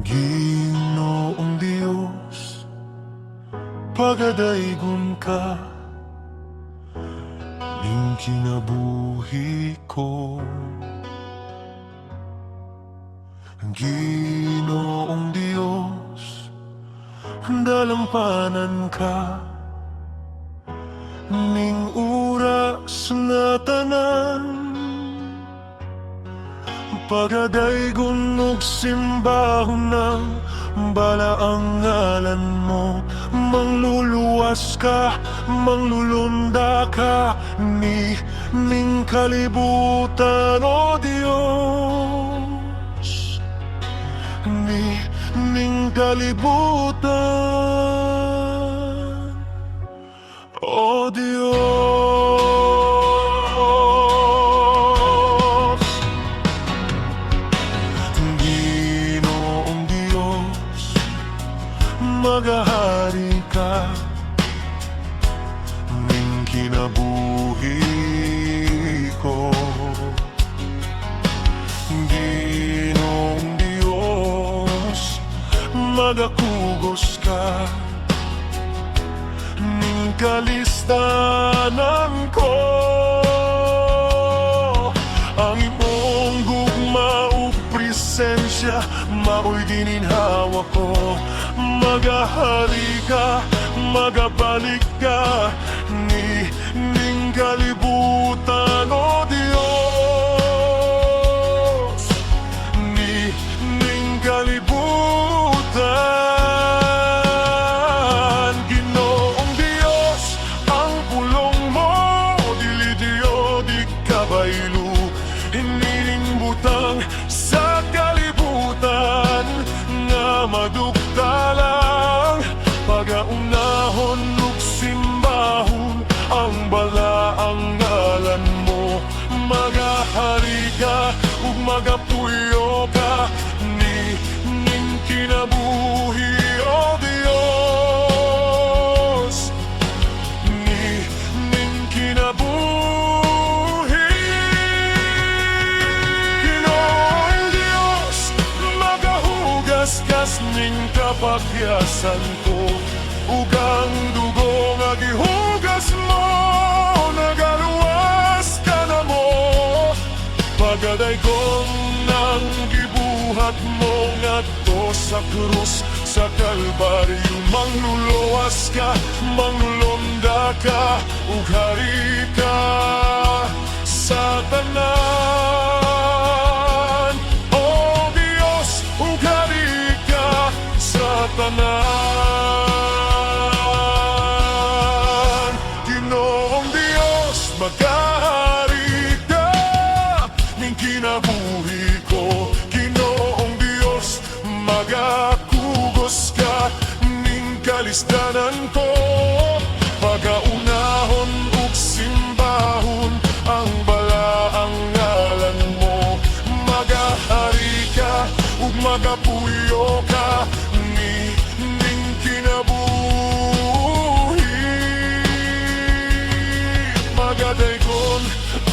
Ginoong Diyos, pagadaygon ka ning kinabuhi ko. Ginoong Diyos, dalampanan ka ning oras na tanan. Pagadaygon ug simbahon ng balaang ngalan mo. Mangluluwas ka, manglulunda ka ning kalibutan, o Diyos. Ning kalibutan, o Diyos. Magahari ka ning kinabuhi ko. Ginoong Diyos, magakugos ka ning kalistanan ko. Ang imong gugma ug presensya mao'y gininhawa ko. Magahari ka, magabalik ka ning kalibutan, o Diyos. Ning kalibutan, Ginoong Diyos, ang pulong mo dili Diyo di kabaylo. Inining butang sa kalibutan nga madugtalang pagaunahon ug simbahon ang balaang ngalan mo. Magahari ka ug magapuyo ka ning kinabuhi, o Diyos. Ning kinabuhi, Ginoong Diyos, magahugas-gas ning kapakyasan ko. Ug ang dugo nga gihugas mo, nagaluwas ka na mo. Pagadaygon nang gibuhat mo ngadto sa krus sa Kalbaryo. Mangluluwas ka, manglulunda ka, ug hari ka sa tanan, o Diyos. Ug hari ka sa tanan, Ginoong Diyos. Magahari ka ning kinabuhi ko. Ginoong Diyos, magakugos ka ning kalistanan ko. Pagaunahon ug simbahon ang balaang ngalan mo. Magahari ka ug magapuyo ka ning kinabuhi. Magadaygon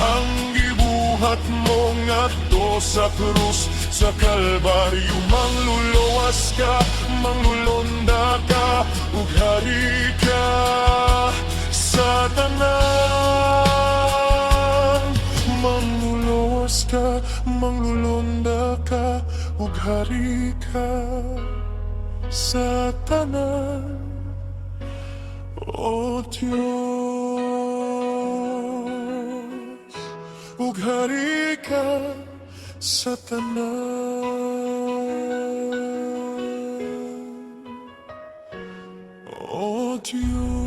ang gibuhat mo ngadto sa krus sa Kalbaryo. Mangluluwas ka, manglulunda ka, ug hari ka sa tanan. Mangluluwas ka, manglulunda ka, ug hari ka sa tanan, o Diyos. Ug hari ka sa tanan, o Diyos.